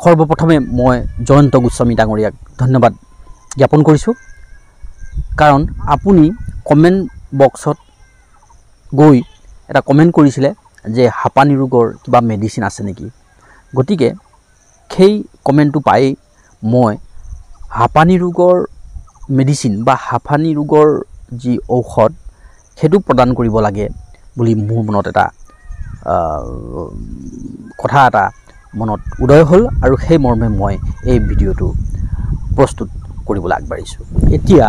সৰ্বপ্ৰথমে মই জয়ন্ত গোস্বামী ডাঙৰীয়াক ধন্যবাদ জ্ঞাপন কৰিছোঁ, কাৰণ আপুনি কমেণ্ট বক্সত গৈ এটা কমেণ্ট কৰিছিলে যে হাঁপানি ৰোগৰ কিবা মেডিচিন আছে নেকি। গতিকে সেই কমেণ্টটো পাই মই হাঁপানি ৰোগৰ মেডিচিন বা হাঁপানি ৰোগৰ যি ঔষধ সেইটো প্ৰদান কৰিব লাগে বুলি মোৰ মনত এটা কথা এটা মনত উদয় হ'ল, আৰু সেই মৰ্মে মই এই ভিডিঅ'টো প্ৰস্তুত কৰিবলৈ আগবাঢ়িছোঁ। এতিয়া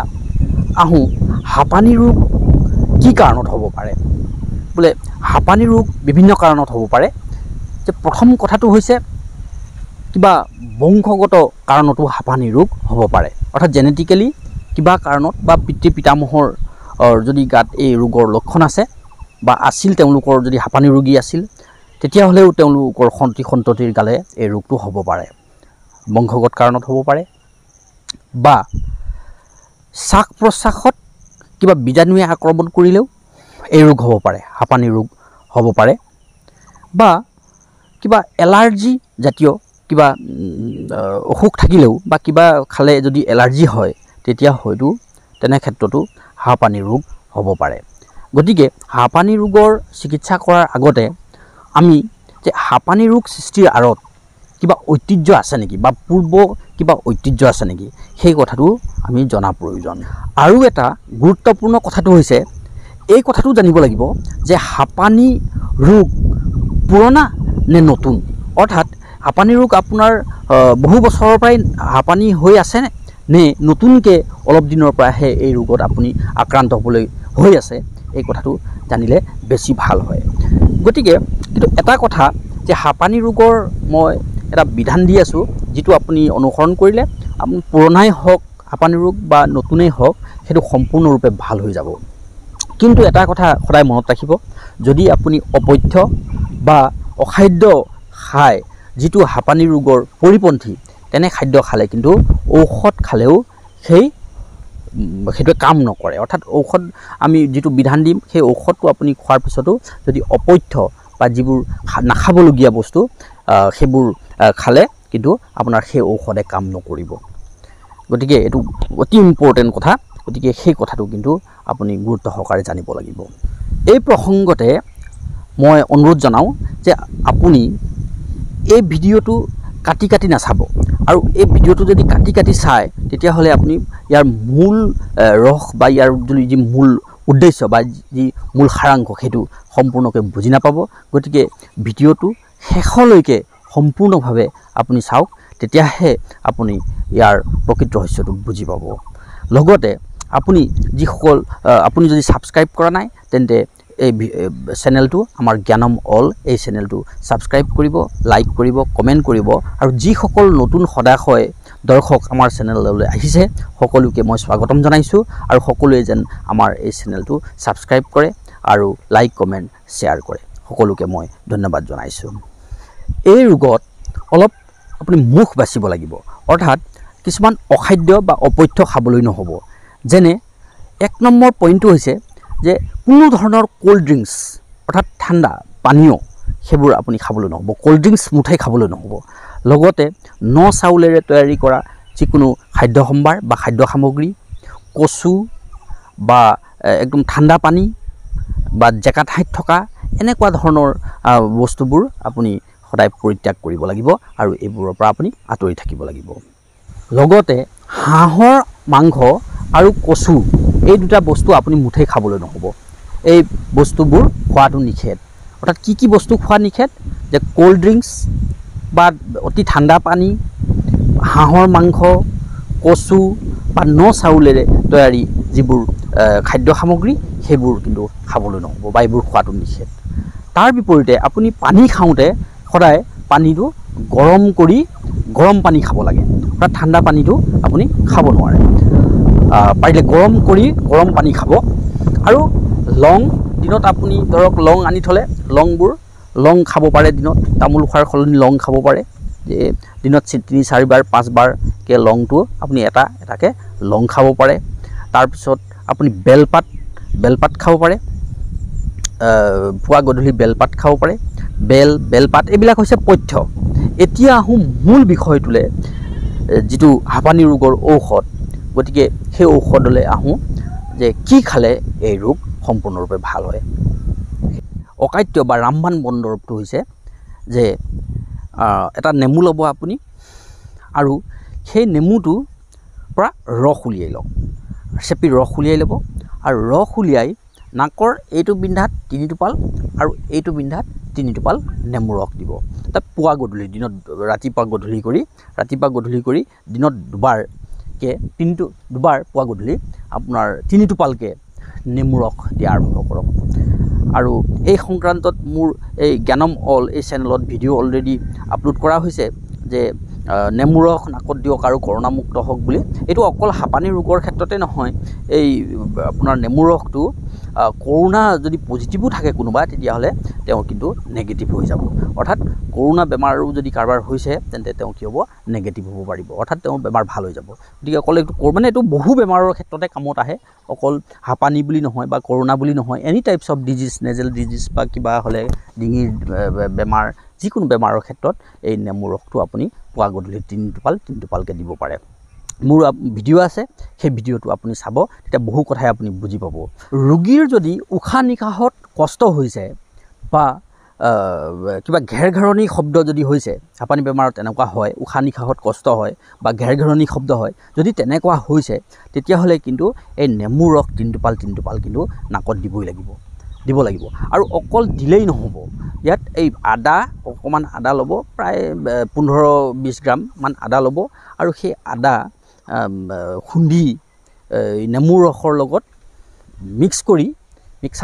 আহোঁ হাঁপানি ৰোগ কি কাৰণত হ'ব পাৰে। বোলে হাঁপানি ৰোগ বিভিন্ন কাৰণত হ'ব পাৰে। যে প্ৰথম কথাটো হৈছে কিবা বংশগত কাৰণতো হাঁপানি ৰোগ হ'ব পাৰে, অৰ্থাৎ জেনেটিকেলি কিবা কাৰণত বা পিতৃ পিতামহৰ যদি গাত এই ৰোগৰ লক্ষণ আছে বা আছিল, তেওঁলোকৰ যদি হাঁপানি ৰোগী আছিল, তেতিয়াহ'লেও তেওঁলোকৰ সন্ততিৰ গালে এই ৰোগটো হ'ব পাৰে। বংশগত কাৰণত হ'ব পাৰে, বা শ্বাস প্ৰশ্বাসত কিবা বীজাণুৱে আক্ৰমণ কৰিলেও এই ৰোগ হ'ব পাৰে, হাঁপানি ৰোগ হ'ব পাৰে, বা কিবা এলাৰ্জি জাতীয় কিবা অসুখ থাকিলেও বা কিবা খালে যদি এলাৰ্জি হয়, তেতিয়া হয়তো তেনে ক্ষেত্ৰতো হাঁপানি ৰোগ হ'ব পাৰে। গতিকে হাঁপানি ৰোগৰ চিকিৎসা কৰাৰ আগতে আমি যে হাঁপানি ৰোগ সৃষ্টিৰ আঁৰত কিবা ঐতিহ্য আছে নেকি বা পূৰ্ব কিবা ঐতিহ্য আছে নেকি, সেই কথাটো আমি জনা প্ৰয়োজন। আৰু এটা গুৰুত্বপূৰ্ণ কথাটো হৈছে এই কথাটো জানিব লাগিব যে হাঁপানি ৰোগ পুৰণা নে নতুন, অৰ্থাৎ হাঁপানি ৰোগ আপোনাৰ বহু বছৰৰ পৰাই হাঁপানি হৈ আছে নে নতুনকৈ অলপ দিনৰ পৰাহে এই ৰোগত আপুনি আক্ৰান্ত হ'বলৈ হৈ আছে, এই কথাটো জানিলে বেছি ভাল হয়। গতিকে কিন্তু এটা কথা যে হাঁপানি ৰোগৰ মই এটা বিধান দি আছোঁ, যিটো আপুনি অনুসৰণ কৰিলে আপুনি পুৰণাই হওক হাঁপানি ৰোগ বা নতুনেই হওক সেইটো সম্পূৰ্ণৰূপে ভাল হৈ যাব। কিন্তু এটা কথা সদায় মনত ৰাখিব, যদি আপুনি অপথ্য বা অখাদ্য খায় যিটো হাঁপানি ৰোগৰ পৰিপন্থী, তেনে খাদ্য খালে কিন্তু ঔষধ খালেও সেইটোৱে কাম নকৰে। অৰ্থাৎ ঔষধ আমি যিটো বিধান দিম সেই ঔষধটো আপুনি খোৱাৰ পিছতো যদি অপথ্য বা যিবোৰ নাখাবলগীয়া বস্তু সেইবোৰ খালে কিন্তু আপোনাৰ সেই ঔষধে কাম নকৰিব। গতিকে এইটো অতি ইম্পৰ্টেণ্ট কথা। গতিকে সেই কথাটো কিন্তু আপুনি গুৰুত্ব সহকাৰে জানিব লাগিব। এই প্ৰসংগতে মই অনুৰোধ জনাওঁ যে আপুনি এই ভিডিঅ'টো কাটি কাটি নাচাব, আৰু এই ভিডিঅ'টো যদি কাটি কাটি চায় তেতিয়াহ'লে আপুনি ইয়াৰ মূল ৰস বা ইয়াৰ যি মূল উদ্দেশ্য বা যি মূল সাৰাংশ সেইটো সম্পূৰ্ণকৈ বুজি নাপাব। গতিকে ভিডিঅ'টো শেষলৈকে সম্পূৰ্ণভাৱে আপুনি চাওক, তেতিয়াহে আপুনি ইয়াৰ প্ৰকৃত ৰহস্যটো বুজি পাব। লগতে আপুনি আপুনি যদি ছাবস্ক্ৰাইব কৰা নাই তেন্তে এই চেনেলটো আমাৰ জ্ঞানম অল এই চেনেলটো ছাবস্ক্ৰাইব কৰিব, লাইক কৰিব, কমেণ্ট কৰিব, আৰু যিসকল নতুন সদাশয় দৰ্শক আমাৰ চেনেললৈ আহিছে সকলোকে মই স্বাগতম জনাইছোঁ, আৰু সকলোৱে যেন আমাৰ এই চেনেলটো ছাবস্ক্ৰাইব কৰে আৰু লাইক কমেণ্ট শ্বেয়াৰ কৰে, সকলোকে মই ধন্যবাদ জনাইছোঁ। এই ৰোগত অলপ আপুনি মুখ বাচিব লাগিব, অৰ্থাৎ কিছুমান অখাদ্য বা অপথ্য খাবলৈ নহ'ব। যেনে 1 নম্বৰ পইণ্টটো হৈছে যে কোনো ধৰণৰ ক'ল্ড ড্ৰিংকছ অৰ্থাৎ ঠাণ্ডা পানীয় সেইবোৰ আপুনি খাবলৈ নহ'ব, ক'ল্ড ড্ৰিংকছ মুঠেই খাবলৈ নহ'ব। লগতে ন চাউলেৰে তৈয়াৰী কৰা যিকোনো খাদ্য সম্ভাৰ বা খাদ্য সামগ্ৰী, কচু বা একদম ঠাণ্ডা পানী বা জেকা ঠাইত থকা এনেকুৱা ধৰণৰ বস্তুবোৰ আপুনি সদায় পৰিত্যাগ কৰিব লাগিব, আৰু এইবোৰৰ পৰা আপুনি আঁতৰি থাকিব লাগিব। লগতে হাঁহৰ মাংস আৰু কচু এই দুটা বস্তু আপুনি মুঠেই খাবলৈ নহ'ব। এই বস্তুবোৰ খোৱাটো নিষেধ। অৰ্থাৎ কি বস্তু খোৱা নিষেধ, যে ক'ল্ড ড্ৰিংকছ বা অতি ঠাণ্ডা পানী, হাঁহৰ মাংস, কচু বা ন চাউলেৰে তৈয়াৰী যিবোৰ খাদ্য সামগ্ৰী সেইবোৰ কিন্তু খাবলৈ নহ'ব বা এইবোৰ খোৱাটো নিষেধ। তাৰ বিপৰীতে আপুনি পানী খাওঁতে সদায় পানীটো গৰম পানী খাব লাগে, অৰ্থাৎ ঠাণ্ডা পানীটো আপুনি খাব নোৱাৰে। পাৰিলে গৰম পানী খাব। আৰু লং দিনত আপুনি ধৰক লং আনি থ'লে লং খাব পাৰে, দিনত তামোল খোৱাৰ সলনি লং খাব পাৰে। দিনত 3-4 বাৰ 5 বাৰকৈ লংটো আপুনি এটাকৈ লং খাব পাৰে। তাৰপিছত আপুনি বেলপাত খাব পাৰে, পুৱা গধূলি বেলপাত খাব পাৰে। বেলপাত এইবিলাক হৈছে পথ্য। এতিয়া আহোঁ মূল বিষয়টোলৈ, যিটো হাঁপানি ৰোগৰ ঔষধ। গতিকে সেই ঔষধলৈ আহোঁ যে কি খালে এই ৰোগ সম্পূৰ্ণৰূপে ভাল হয়। অকাট্য বা ৰামবাণ বন দৰৱটো হৈছে যে এটা নেমু ল'ব আপুনি, আৰু সেই নেমুটোৰ পৰা ৰস উলিয়াই লওক, চেপি ৰস উলিয়াই ল'ব, আৰু ৰস উলিয়াই নাকৰ এইটো বিন্ধাত 3 টোপাল আৰু এইটো বিন্ধাত 3 টোপাল নেমু ৰস দিব। তাত পুৱা গধূলি, দিনত ৰাতিপুৱা গধূলি কৰি দিনত দুবাৰকৈ দুবাৰ পুৱা গধূলি আপোনাৰ 3 টোপালকৈ নেমু ৰস দিয়া আৰম্ভ কৰক। আৰু এই সংক্ৰান্তত মোৰ এই জ্ঞানম অল এই চেনেলত ভিডিঅ' অলৰেডি আপলোড কৰা হৈছে যে নেমু ৰস নাকত দিয়ক আৰু কৰোণামুক্ত হওক বুলি। এইটো অকল হাঁপানি ৰোগৰ ক্ষেত্ৰতে নহয়, এই আপোনাৰ নেমু ৰসটো কৰোণা যদি পজিটিভো থাকে কোনোবা, তেতিয়াহ'লে তেওঁ কিন্তু নেগেটিভ হৈ যাব। অৰ্থাৎ কৰোণা বেমাৰো যদি কাৰোবাৰ হৈছে তেন্তে তেওঁ কি হ'ব, নেগেটিভ হ'ব পাৰিব, অৰ্থাৎ তেওঁৰ বেমাৰ ভাল হৈ যাব। গতিকে অকল এইটো বহু বেমাৰৰ ক্ষেত্ৰতে কামত আহে, অকল হাঁপানি বুলি নহয় বা কৰোণা বুলি নহয়, any types of disease, nasal disease বা কিবা হ'লে, ডিঙিৰ বেমাৰ, যিকোনো বেমাৰৰ ক্ষেত্ৰত এই নেমু ৰসটো আপুনি পুৱা গধূলি 3 টোপালকৈ দিব পাৰে। মোৰ ভিডিঅ' আছে, সেই ভিডিঅ'টো আপুনি চাব, তেতিয়া বহু কথাই আপুনি বুজি পাব। ৰোগীৰ যদি উশাহ নিশাহত কষ্ট হৈছে বা কিবা ঘেৰঘেৰণি শব্দ যদি হৈছে, হাঁপানি বেমাৰত তেনেকুৱা হয়, উশাহ নিশাহত কষ্ট হয় বা ঘেৰঘেৰণি শব্দ হয়, যদি তেনেকুৱা হৈছে তেতিয়াহ'লে কিন্তু এই নেমু ৰস 3 টোপাল কিন্তু নাকত দিব লাগিব। আৰু অকল দিলেই নহ'ব, ইয়াত এই অকণমান আদা ল'ব, প্ৰায় 15-20 গ্ৰামমান আদা ল'ব, আৰু সেই আদা খুন্দি নেমু ৰসৰ লগত মিক্স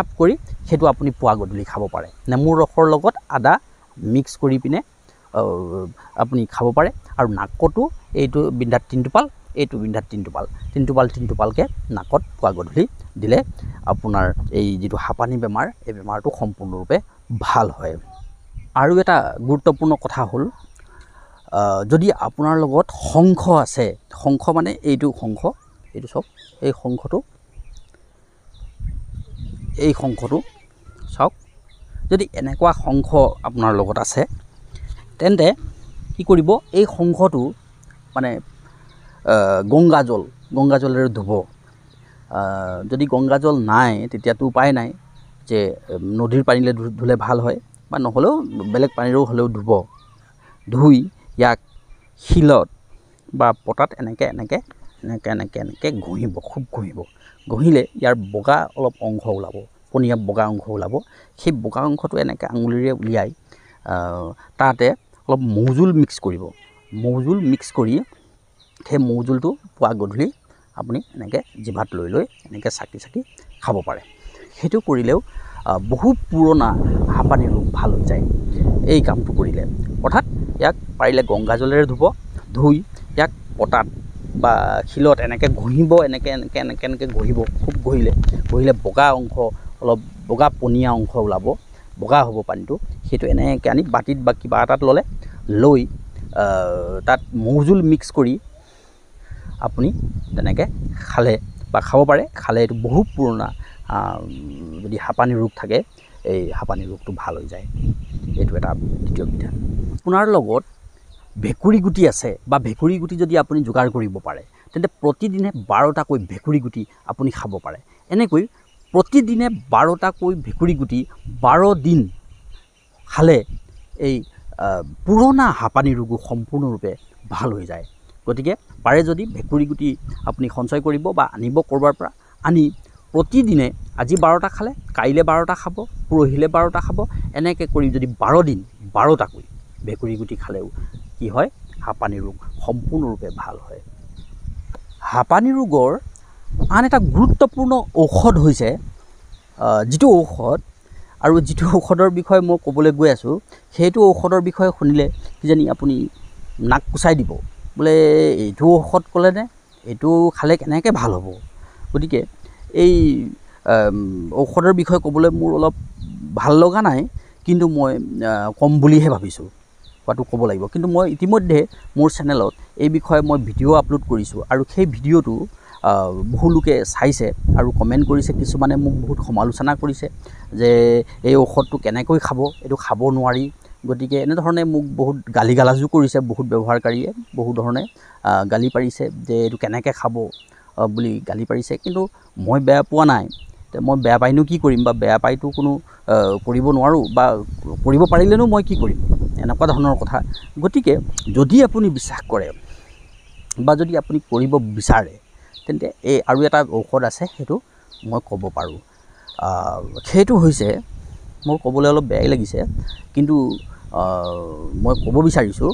আপ কৰি সেইটো আপুনি পুৱা গধূলি খাব পাৰে। নেমু ৰসৰ লগত আদা মিক্স কৰি পিনে আপুনি খাব পাৰে। আৰু নাকতো এইটো বিন্ধাত 3 টোপাল, এইটো বিন্ধাত 3 টোপালকৈ নাকত পুৱা গধূলি দিলে আপোনাৰ এই যিটো হাঁপানি বেমাৰ, এই বেমাৰটো সম্পূৰ্ণৰূপে ভাল হয়। আৰু এটা গুৰুত্বপূৰ্ণ কথা হ'ল, যদি আপোনাৰ লগত শংখ আছে, শংখ মানে এইটো চাওক, এই শংখটো চাওক, যদি এনেকুৱা শংখ আপোনাৰ লগত আছে তেন্তে কি কৰিব, এই শংখটো মানে গংগাজলেৰে ধুব। যদি গংগাজল নাই তেতিয়াতো উপায় নাই, যে নদীৰ পানীৰে ধুলে ভাল হয়, বা নহ'লেও বেলেগ পানীৰেও হ'লেও ধুব। ধুই ইয়াক শিলত বা পটাত এনেকৈ ঘঁহিব, খুব ঘঁহিব। ঘঁহিলে ইয়াৰ বগা অলপ অংশ ওলাব, পনীয়া বগা অংশ ওলাব। সেই বগা অংশটো এনেকৈ আঙুলিৰে উলিয়াই তাতে অলপ মৌজোল মিক্স কৰিব। মৌজোল মিক্স কৰি সেই মৌজোলটো পুৱা গধূলি আপুনি এনেকৈ জিভাত লৈ এনেকৈ চাকি খাব পাৰে। সেইটো কৰিলেও বহু পুৰণা হাঁপানি ৰোগ ভাল হৈ যায় এই কামটো কৰিলে। অৰ্থাৎ ইয়াক পাৰিলে গংগাজলেৰে ধুব, ধুই ইয়াক পটাত বা শিলত এনেকৈ ঘঁহিব, এনেকৈ ঘঁহিব। খুব ঘঁহিলে বগা অংশ, অলপ বগা পনীয়া অংশ ওলাব, বগা হ'ব পানীটো। সেইটো এনেকৈ আনি বাতিত বা কিবা এটাত লৈ তাত মৌজোল মিক্স কৰি আপুনি তেনেকৈ খালে বা খাব পাৰে। খালে এইটো বহু পুৰণা যদি হাঁপানি ৰোগ থাকে, এই হাঁপানি ৰোগটো ভাল হৈ যায়। এইটো এটা দ্বিতীয় বিধান। আপোনাৰ লগত ভেকুৰী গুটি আছে বা ভেকুৰী গুটি যদি আপুনি যোগাৰ কৰিব পাৰে, তেন্তে প্ৰতিদিনে 12টাকৈ ভেকুৰী গুটি আপুনি খাব পাৰে। এনেকৈ প্ৰতিদিনে 12টাকৈ ভেকুৰী গুটি 12 দিন খালে এই পুৰণা হাঁপানি ৰোগো সম্পূৰ্ণৰূপে ভাল হৈ যায়। গতিকে পাৰে যদি ভেকুৰী গুটি আপুনি সঞ্চয় কৰিব বা আনিব ক'ৰবাৰ পৰা, আনি প্ৰতিদিনে আজি 12টা খালে, কাইলৈ 12টা খাব, পৰহিলৈ 12টা খাব, এনেকৈ কৰি যদি 12 দিন 12টাকৈ ভেকুৰী গুটি খালেও কি হয়, হাঁপানি ৰোগ সম্পূৰ্ণৰূপে ভাল হয়। হাঁপানি ৰোগৰ আন এটা গুৰুত্বপূৰ্ণ ঔষধ হৈছে, যিটো ঔষধৰ বিষয়ে মই ক'বলৈ গৈ আছোঁ, সেইটো ঔষধৰ বিষয়ে শুনিলে কিজানি আপুনি নাক কুচাই দিব, বোলে এইটো ঔষধ ক'লেনে, এইটো খালে কেনেকৈ ভাল হ'ব। গতিকে এই ঔষধৰ বিষয়ে ক'বলৈ মোৰ অলপ ভাল লগা নাই, কিন্তু মই কম বুলিহে ভাবিছোঁ, কোৱাটো ক'ব লাগিব। কিন্তু মই ইতিমধ্যে মোৰ চেনেলত এই বিষয়ে মই ভিডিঅ' আপলোড কৰিছোঁ, আৰু সেই ভিডিঅ'টো বহু লোকে চাইছে আৰু কমেণ্ট কৰিছে। কিছুমানে মোক বহুত সমালোচনা কৰিছে যে এই ঔষধটো কেনেকৈ খাব, এইটো খাব নোৱাৰি, গতিকে এনেধৰণে মোক বহুত গালি গালাজো কৰিছে বহুত ব্যৱহাৰকাৰীয়ে, বহু ধৰণে গালি পাৰিছে যে এইটো কেনেকৈ খাব বুলি গালি পাৰিছে। কিন্তু মই বেয়া পোৱা নাই, মই বেয়া পাইনো কি কৰিম, বা বেয়া পাইতো কোনো কৰিব নোৱাৰোঁ, বা কৰিব পাৰিলেনো মই কি কৰিম, এনেকুৱা ধৰণৰ কথা। গতিকে যদি আপুনি বিশ্বাস কৰে বা যদি আপুনি কৰিব বিচাৰে, তেন্তে এই আৰু এটা ঔষধ আছে, সেইটো মই ক'ব পাৰোঁ। সেইটো হৈছে, মোৰ ক'বলৈ অলপ বেয়াই লাগিছে, কিন্তু মই ক'ব বিচাৰিছোঁ,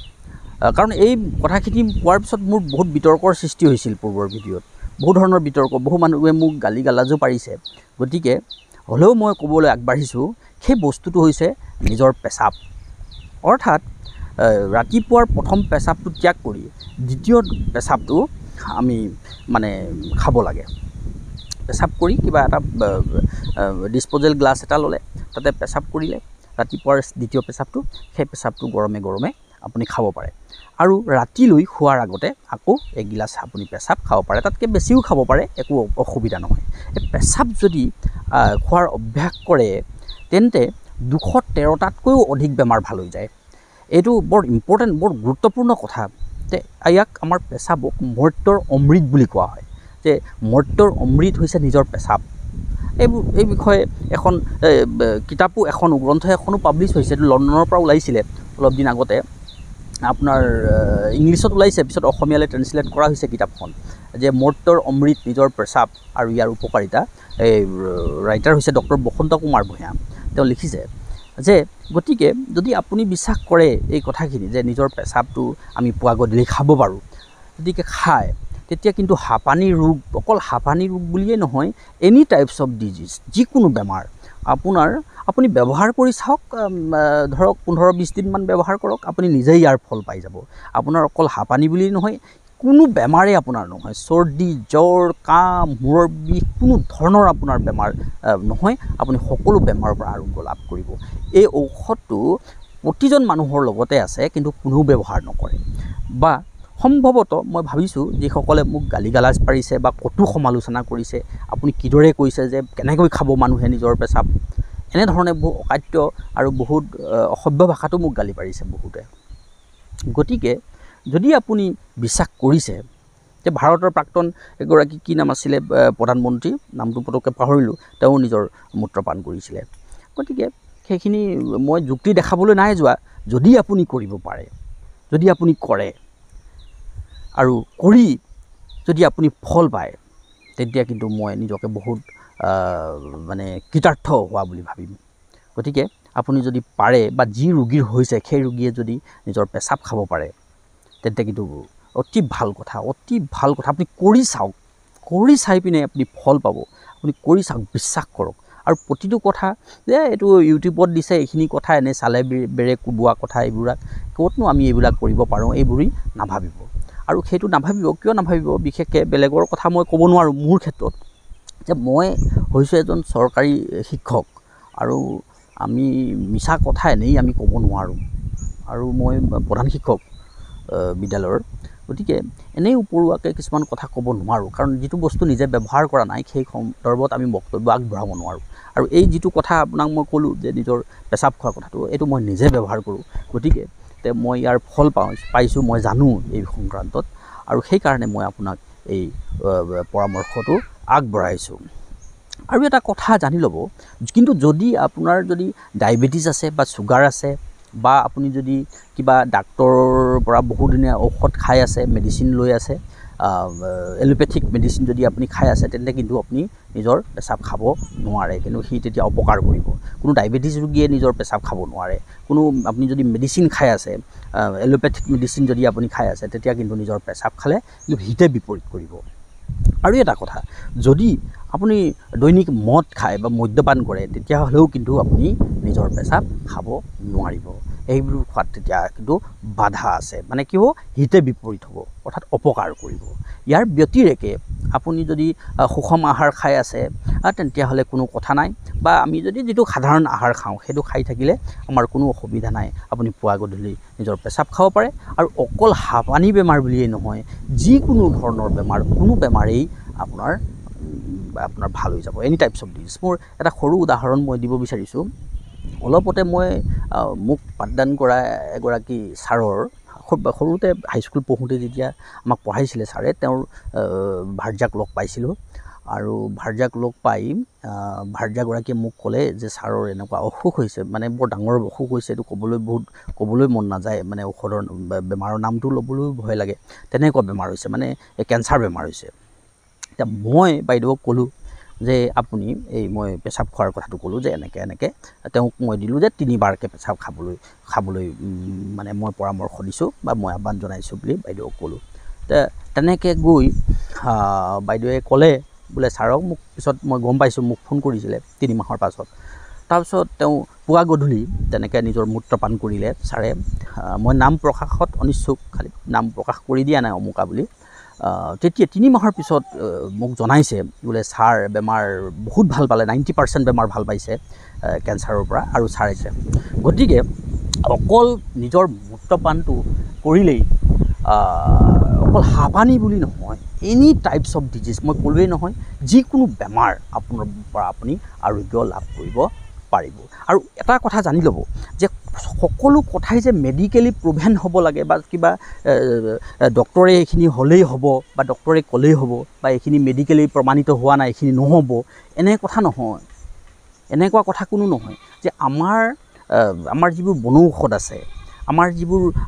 কাৰণ এই কথাখিনি কোৱাৰ পিছত মোৰ বহুত বিতৰ্কৰ সৃষ্টি হৈছিল পূৰ্বৰ ভিডিঅ'ত, বহু ধৰণৰ বিতৰ্ক, বহু মানুহে মোক গালি গালাজো পাৰিছে। গতিকে হ'লেও মই ক'বলৈ আগবাঢ়িছোঁ, সেই বস্তুটো হৈছে নিজৰ পেচাব। অৰ্থাৎ ৰাতিপুৱাৰ প্ৰথম পেচাবটো ত্যাগ কৰি দ্বিতীয় পেচাবটো আমি মানে খাব লাগে। পেচাব কৰি কিবা এটা ডিছপ'জেল গ্লাছ এটা ল'লে, তাতে পেচাব কৰিলে, ৰাতিপুৱাৰ দ্বিতীয় পেচাবটো, সেই পেচাবটো গৰমে গৰমে আপুনি খাব পাৰে। আৰু ৰাতিলৈ শোৱাৰ আগতে আকৌ এগিলাচ আপুনি পেচাব খাব পাৰে, তাতকৈ বেছিও খাব পাৰে, একো অসুবিধা নহয়। এই পেচাব যদি খোৱাৰ অভ্যাস কৰে, তেন্তে 213টাতকৈও অধিক বেমাৰ ভাল হৈ যায়। এইটো বৰ ইম্পৰ্টেণ্ট, বৰ গুৰুত্বপূৰ্ণ কথা। যে ইয়াক আমাৰ পেচাবক মৰ্ত্যৰ অমৃত বুলি কোৱা হয়, যে মৰ্ত্যৰ অমৃত হৈছে নিজৰ পেচাব। এই বিষয়ে এখন কিতাপো, এখন গ্ৰন্থ এখনো পাব্লিছ হৈছে, এইটো লণ্ডনৰ পৰা ওলাইছিলে অলপ দিন আগতে, আপোনাৰ ইংলিছত ওলাইছে, পিছত অসমীয়ালৈ ট্ৰেন্সলেট কৰা হৈছে কিতাপখন, যে মৰ্ত্যৰ অমৃত নিজৰ পেচাব আৰু ইয়াৰ উপকাৰিতা। এই ৰাইটাৰ হৈছে ডক্টৰ বসন্ত কুমাৰ ভূঞা। তেওঁ লিখিছে যে গতিকে যদি আপুনি বিশ্বাস কৰে এই কথাখিনি, যে নিজৰ পেচাবটো আমি পুৱা গধূলি খাব পাৰোঁ, গতিকে খায়, তেতিয়া কিন্তু হাঁপানী ৰোগ, অকল হাঁপানী ৰোগ বুলিয়েই নহয়, এনি টাইপছ অফ ডিজিজ, যিকোনো বেমাৰ আপুনি ব্যৱহাৰ কৰি চাওক, ধৰক 15-20 দিনমান ব্যৱহাৰ কৰক, আপুনি নিজেই ইয়াৰ ফল পাই যাব। আপোনাৰ অকল হাঁপানী বুলিয়েই নহয়, কোনো বেমাৰেই আপোনাৰ নহয়, চৰ্দি, জ্বৰ, কাহ, মূৰৰ বিষ, কোনো ধৰণৰ আপোনাৰ বেমাৰ নহয়, আপুনি সকলো বেমাৰৰ পৰা আৰোগ্য লাভ কৰিব। এই ঔষধটো প্ৰতিজন মানুহৰ লগতে আছে, কিন্তু কোনেও ব্যৱহাৰ নকৰে। বা সম্ভৱতঃ মই ভাবিছোঁ, যিসকলে মোক গালি গালাজ পাৰিছে বা কটু সমালোচনা কৰিছে, আপুনি কিদৰে কৈছে যে কেনেকৈ খাব মানুহে নিজৰ পেচাব, এনেধৰণে বহু অকাট্য আৰু বহুত অসভ্য ভাষাটো মোক গালি পাৰিছে বহুতে। গতিকে যদি আপুনি বিশ্বাস কৰিছে যে ভাৰতৰ প্ৰাক্তন এগৰাকী কি নাম আছিলে প্ৰধানমন্ত্ৰী, নামটো পটককৈ পাহৰিলোঁ, তেওঁ নিজৰ মূত্ৰপান কৰিছিলে। গতিকে সেইখিনি মই যুক্তি দেখাবলৈ নাই যোৱা। যদি আপুনি কৰিব পাৰে, যদি আপুনি কৰে, আৰু কৰি যদি আপুনি ফল পায়, তেতিয়া কিন্তু মই নিজকে বহুত মানে কৃতাৰ্থ হোৱা বুলি ভাবিম। গতিকে আপুনি যদি পাৰে, বা যি ৰোগীৰ হৈছে সেই ৰোগীয়ে যদি নিজৰ পেচাব খাব পাৰে, তেন্তে কিন্তু অতি ভাল কথা, অতি ভাল কথা। আপুনি কৰি চাওক, কৰি চাই পিনে আপুনি ফল পাব। আপুনি কৰি চাওক, বিশ্বাস কৰক। আৰু প্ৰতিটো কথা যে এইটো ইউটিউবত দিছে, এইখিনি কথা এনেই চালে বেৰে কোবোৱা কথা, এইবিলাক ক'তনো আমি এইবিলাক কৰিব পাৰোঁ, এইবোৰেই নাভাবিব। আৰু সেইটো নাভাবিব, কিয় নাভাবিব, বিশেষকৈ বেলেগৰ কথা মই ক'ব নোৱাৰোঁ। মোৰ ক্ষেত্ৰত যে মই হৈছোঁ এজন চৰকাৰী শিক্ষক, আৰু আমি মিছা কথা এনেই আমি ক'ব নোৱাৰোঁ, আৰু মই প্ৰধান শিক্ষক বিদ্যালয়ৰ। গতিকে এনেই উপৰুৱাকৈ কিছুমান কথা ক'ব নোৱাৰোঁ, কাৰণ যিটো বস্তু নিজে ব্যৱহাৰ কৰা নাই, সেই সন্দৰ্ভত আমি বক্তব্য আগবঢ়াব নোৱাৰোঁ। আৰু এই যিটো কথা আপোনাক মই ক'লোঁ যে নিজৰ পেচাব খোৱাৰ কথাটো, এইটো মই নিজে ব্যৱহাৰ কৰোঁ। গতিকে মই ইয়াৰ ফল পাইছোঁ, মই জানো এই সংক্ৰান্তত, আৰু সেইকাৰণে মই আপোনাক এই পৰামৰ্শটো আগবঢ়াইছোঁ। আৰু এটা কথা জানি ল'ব, কিন্তু যদি আপোনাৰ যদি ডায়েবেটিছ আছে বা চুগাৰ আছে, বা আপুনি যদি কিবা ডাক্তৰৰ পৰা বহুদিনীয়া ঔষধ খাই আছে, মেডিচিন লৈ আছে, এলোপেথিক মেডিচিন যদি আপুনি খাই আছে, তেন্তে কিন্তু আপুনি নিজৰ পেচাব খাব নোৱাৰে, কিন্তু সি তেতিয়া অপকাৰ কৰিব। কোনো ডায়েবেটিছ ৰোগীয়ে নিজৰ পেচাব খাব নোৱাৰে। আপুনি যদি মেডিচিন খাই আছে, এলোপেথিক মেডিচিন যদি আপুনি খাই আছে, তেতিয়া কিন্তু নিজৰ পেচাব খালে কিন্তু হিতে বিপৰীত কৰিব। আৰু এটা কথা, যদি আপুনি দৈনিক মদ খায় বা মদ্যপান কৰে, তেতিয়াহ'লেও কিন্তু আপুনি নিজৰ পেচাব খাব নোৱাৰিব। এইবোৰ খোৱাত তেতিয়া কিন্তু বাধা আছে, মানে কি হ'ব, হিতে বিপৰীত হ'ব, অৰ্থাৎ অপকাৰ কৰিব। ইয়াৰ ব্যতিৰেকে আপুনি যদি সুষম আহাৰ খাই আছে, তেতিয়াহ'লে কোনো কথা নাই, বা আমি যদি যিটো সাধাৰণ আহাৰ খাওঁ, সেইটো খাই থাকিলে আমাৰ কোনো অসুবিধা নাই। আপুনি পুৱা গধূলি নিজৰ পেচাব খাব পাৰে। আৰু অকল হাঁপানী বেমাৰ বুলিয়েই নহয়, যিকোনো ধৰণৰ বেমাৰ, কোনো বেমাৰেই আপোনাৰ ভাল হৈ যাব, এনি টাইপছ অফ ডিজিজ। মোৰ এটা সৰু উদাহৰণ মই দিব বিচাৰিছোঁ। অলপতে মই মোক পাঠদান কৰা এগৰাকী ছাৰৰ সৰুতে হাইস্কুল পঢ়োঁতে যেতিয়া আমাক পঢ়াইছিলে ছাৰে তেওঁৰ ভাৰ্যাক লগ পাইছিলোঁ আৰু ভাৰ্যাক লগ পাই ভাৰ্যাগৰাকীয়ে মোক ক'লে যে ছাৰৰ এনেকুৱা অসুখ হৈছে মানে বৰ ডাঙৰ অসুখ হৈছে এইটো ক'বলৈ মন নাযায় মানে ঔষধৰ বেমাৰৰ নামটো ল'বলৈও ভয় লাগে তেনেকুৱা বেমাৰ হৈছে মানে কেঞ্চাৰ বেমাৰ হৈছে এতিয়া মই বাইদেউক ক'লোঁ যে আপুনি মই পেচাব খোৱাৰ কথাটো ক'লোঁ যে এনেকৈ তেওঁক মই দিলোঁ যে 3বাৰকৈ পেচাব খাবলৈ মানে মই পৰামৰ্শ দিছোঁ বা মই আহ্বান জনাইছোঁ বুলি বাইদেউক ক'লোঁ তেনেকৈ গৈ বাইদেৱে ক'লে বোলে ছাৰক মোক পিছত মই গম পাইছোঁ মোক ফোন কৰিছিলে 3 মাহৰ পাছত তাৰপিছত তেওঁ পুৱা গধূলি তেনেকৈ নিজৰ মূত্ৰপান কৰিলে ছাৰে মই নাম প্ৰকাশত অনিচ্ছুক খালি নাম প্ৰকাশ কৰি দিয়া নাই অমুকা বুলি তেতিয়া 3 মাহৰ পিছত মোক জনাইছে বোলে ছাৰ বেমাৰ বহুত ভাল পালে 90% বেমাৰ ভাল পাইছে কেঞ্চাৰৰ পৰা আৰু ছাৰাইছে গতিকে অকল নিজৰ মূত্ৰপানটো কৰিলেই অকল হাঁপানী বুলি নহয় এনি টাইপছ অফ ডিজিজ মই ক'লোৱেই নহয় যিকোনো বেমাৰ আপোনাৰ পৰা আপুনি আৰোগ্য লাভ কৰিব পাৰিব আৰু এটা কথা জানি ল'ব যে সকলো কথাই যে মেডিকেলি প্ৰুভেন হ'ব লাগে বা কিবা ডক্টৰে এইখিনি হ'লেই হ'ব বা ডক্টৰে ক'লেই হ'ব বা এইখিনি মেডিকেলি প্ৰমাণিত হোৱা নাই এইখিনি নহ'ব এনে কথা নহয় এনেকুৱা কথা কোনো নহয় যে আমাৰ যিবোৰ বনৌষধ আছে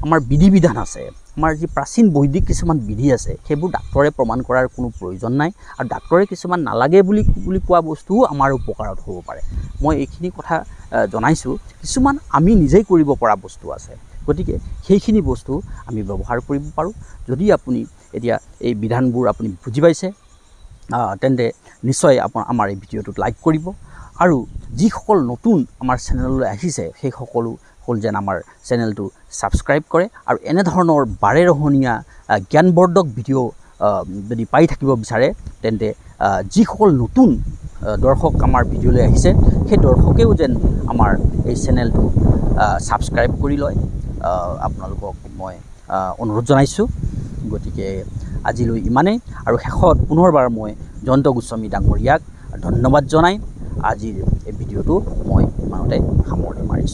আমাৰ বিধি বিধান আছে আমাৰ যি প্ৰাচীন বৈদিক কিছুমান বিধি আছে সেইবোৰ ডাক্তৰে প্ৰমাণ কৰাৰ কোনো প্ৰয়োজন নাই আৰু ডাক্তৰে কিছুমান নালাগে বুলি কোৱা বস্তুও আমাৰ উপকাৰত হ'ব পাৰে মই এইখিনি কথা জনাইছোঁ কিছুমান আমি নিজেই কৰিব পৰা বস্তু আছে গতিকে সেইখিনি বস্তু আমি ব্যৱহাৰ কৰিব পাৰোঁ যদি আপুনি এতিয়া এই বিধানবোৰ আপুনি বুজি পাইছে তেন্তে নিশ্চয় আমাৰ এই ভিডিঅ'টোত লাইক কৰিব আৰু যিসকল নতুন আমাৰ চেনেললৈ আহিছে সেই সকলো যেন আমাৰ চেনেলটো ছাবস্ক্ৰাইব কৰে আৰু এনেধৰণৰ বাৰেৰহণীয়া জ্ঞানবৰ্ধক ভিডিঅ' যদি পাই থাকিব বিচাৰে তেন্তে যিসকল নতুন দৰ্শক আমাৰ ভিডিঅ'লৈ আহিছে সেই দৰ্শকেও যেন আমাৰ এই চেনেলটো ছাবস্ক্ৰাইব কৰি লয় আপোনালোকক মই অনুৰোধ জনাইছোঁ গতিকে আজিলৈ ইমানেই আৰু শেষত পুনৰবাৰ মই জয়ন্ত গোস্বামী ডাঙৰীয়াক ধন্যবাদ জনাই আজিৰ এই ভিডিঅ'টো মই ইমানতে সামৰণি মাৰিছোঁ